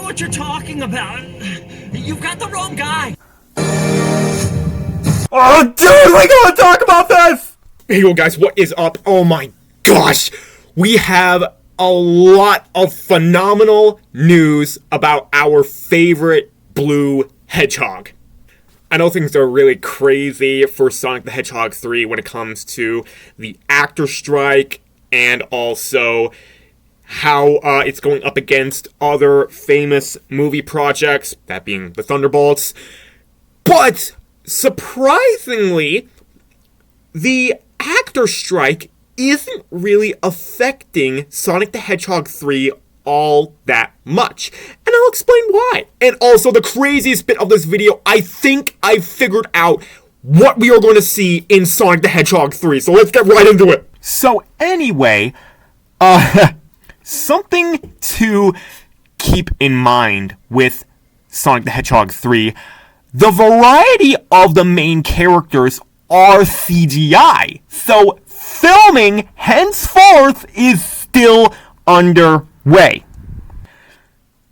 what you're talking about. You've got the wrong guy. Oh, dude, we gotta talk about this! Hey, yo, guys, what is up? Oh my gosh, we have a lot of phenomenal news about our favorite blue hedgehog. I know things are really crazy for Sonic the Hedgehog 3 when it comes to the actor strike and also how it's going up against other famous movie projects, that being the Thunderbolts. But surprisingly, the actor strike isn't really affecting Sonic the Hedgehog 3 all that much. And I'll explain why. And also, the craziest bit of this video, I think I've figured out what we are going to see in Sonic the Hedgehog 3. So let's get right into it. So anyway, something to keep in mind with Sonic the Hedgehog 3, the variety of the main characters are CGI. So filming henceforth is still underway.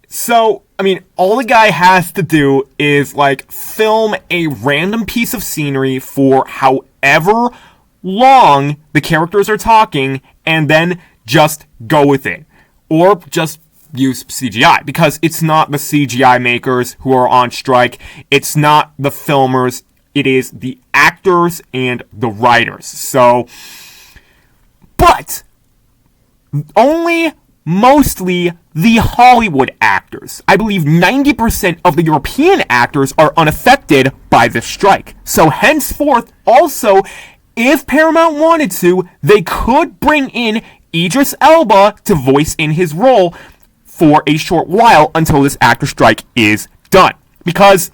So, I mean, all the guy has to do is, film a random piece of scenery for however long the characters are talking, and then just go with it. Or just use CGI, because it's not the CGI makers who are on strike, it's not the filmers, it is the actors and the writers. So, but only mostly the Hollywood actors. I believe 90% of the European actors are unaffected by this strike. So henceforth, also, if Paramount wanted to, they could bring in Idris Elba to voice in his role for a short while until this actor strike is done. Because,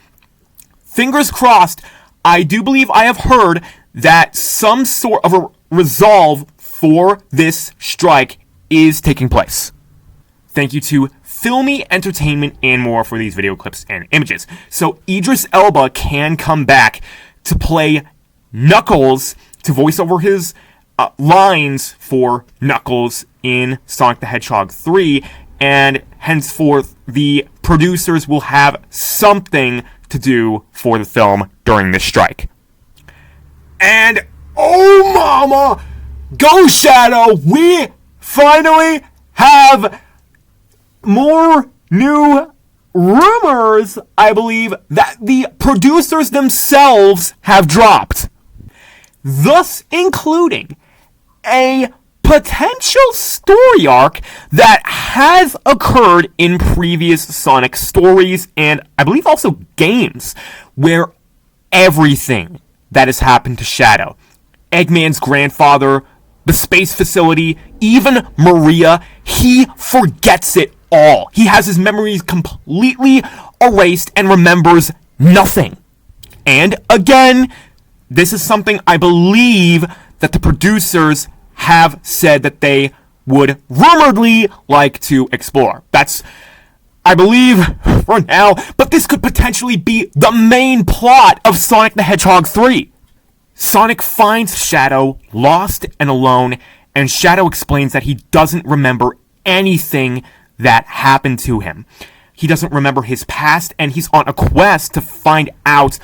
fingers crossed, I do believe I have heard that some sort of a resolve for this strike is taking place. Thank you to Filmy Entertainment and more for these video clips and images. So Idris Elba can come back to play Knuckles, to voice over his lines for Knuckles in Sonic the Hedgehog 3, and henceforth the producers will have something to do for the film during this strike. And oh mama, go Shadow, we finally have more new rumors, I believe, that the producers themselves have dropped. Thus including a potential story arc that has occurred in previous Sonic stories and I believe also games, where everything that has happened to Shadow, Eggman's grandfather, the space facility, even Maria, he forgets it all. He has his memories completely erased and remembers nothing. And again, this is something I believe that the producers have said that they would rumoredly like to explore. That's, I believe, for now, but this could potentially be the main plot of Sonic the Hedgehog 3. Sonic finds Shadow lost and alone, and Shadow explains that he doesn't remember anything that happened to him. He doesn't remember his past, and he's on a quest to find out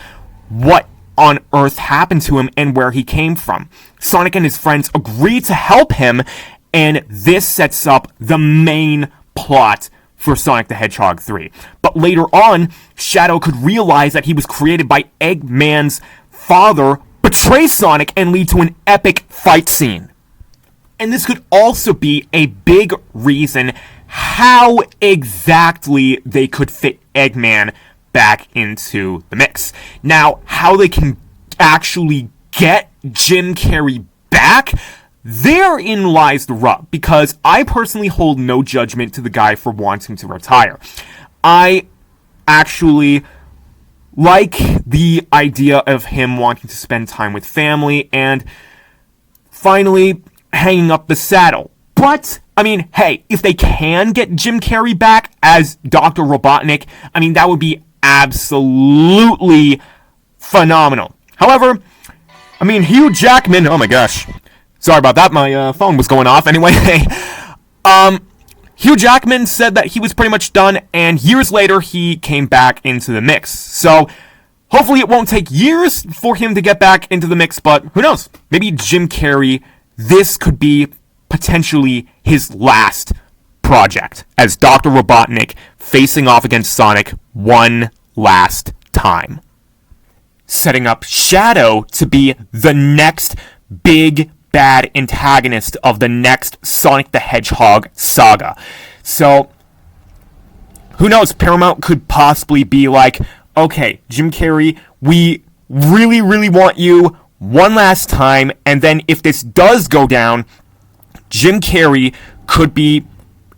what on Earth happened to him and where he came from. Sonic and his friends agree to help him, and this sets up the main plot for Sonic the Hedgehog 3. But later on, Shadow could realize that he was created by Eggman's father, betray Sonic, and lead to an epic fight scene. And this could also be a big reason how exactly they could fit Eggman back into the mix. Now, how they can actually get Jim Carrey back, therein lies the rub, because I personally hold no judgment to the guy for wanting to retire. I actually like the idea of him wanting to spend time with family and finally hanging up the saddle. But, I mean, hey, if they can get Jim Carrey back as Dr. Robotnik, I mean, that would be absolutely phenomenal. However, I mean, Hugh Jackman, oh my gosh. Sorry about that, my phone was going off. Anyway, Hugh Jackman said that he was pretty much done, and years later, he came back into the mix. So, hopefully it won't take years for him to get back into the mix, but who knows? Maybe Jim Carrey, this could be potentially his last project as Dr. Robotnik facing off against Sonic one last time. Setting up Shadow to be the next big bad antagonist of the next Sonic the Hedgehog saga. So, who knows? Paramount could possibly be like, okay, Jim Carrey, we really, really want you one last time, and then if this does go down, Jim Carrey could be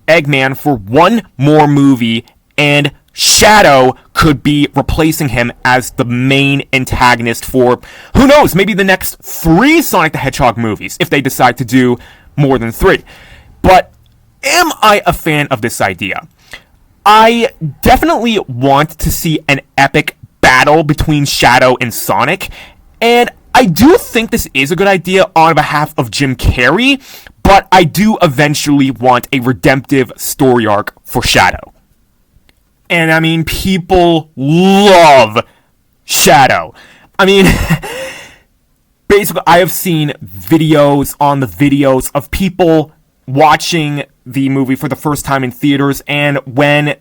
Eggman for one more movie, and Shadow could be replacing him as the main antagonist for, who knows, maybe the next 3 Sonic the Hedgehog movies, if they decide to do more than 3. But am I a fan of this idea? I definitely want to see an epic battle between Shadow and Sonic, and I do think this is a good idea on behalf of Jim Carrey, but I do eventually want a redemptive story arc for Shadow. And I mean, people love Shadow. I mean, basically, I have seen videos on the videos of people watching the movie for the first time in theaters, and when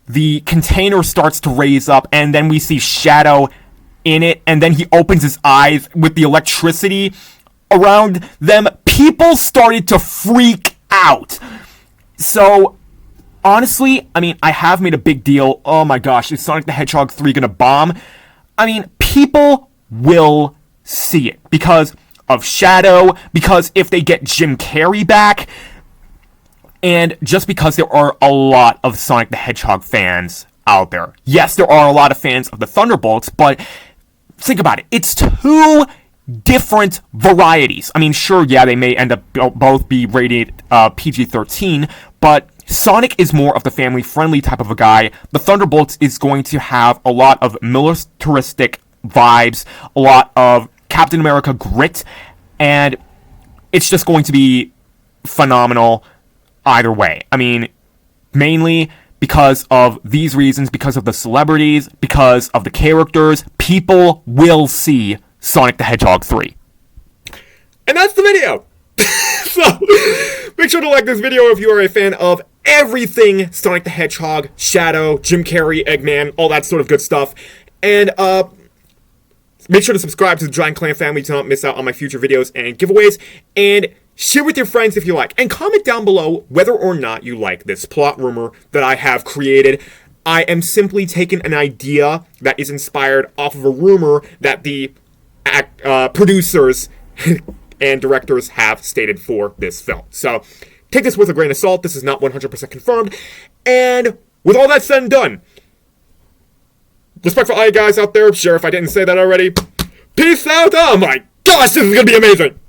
the container starts to raise up, and then we see Shadow in it, and then he opens his eyes with the electricity around them, people started to freak out. So, honestly, I mean, I have made a big deal. Oh my gosh, is Sonic the Hedgehog 3 gonna bomb? I mean, people will see it because of Shadow, because if they get Jim Carrey back, and just because there are a lot of Sonic the Hedgehog fans out there. Yes, there are a lot of fans of the Thunderbolts, but think about it. It's 2 different varieties. I mean, sure, yeah, they may end up both be rated PG-13, but Sonic is more of the family-friendly type of a guy. The Thunderbolts is going to have a lot of militaristic vibes, a lot of Captain America grit, and it's just going to be phenomenal either way. I mean, mainly because of these reasons, because of the celebrities, because of the characters, people will see Sonic the Hedgehog 3. And that's the video! So, make sure to like this video if you are a fan of everything Sonic the Hedgehog, Shadow, Jim Carrey, Eggman, all that sort of good stuff. And, make sure to subscribe to the Giant Clan family to not miss out on my future videos and giveaways. And share with your friends if you like. And comment down below whether or not you like this plot rumor that I have created. I am simply taking an idea that is inspired off of a rumor that the producers and directors have stated for this film. So, take this with a grain of salt. This is not 100% confirmed. And with all that said and done, respect for all you guys out there. Sure, if I didn't say that already. Peace out. Oh my gosh, this is going to be amazing.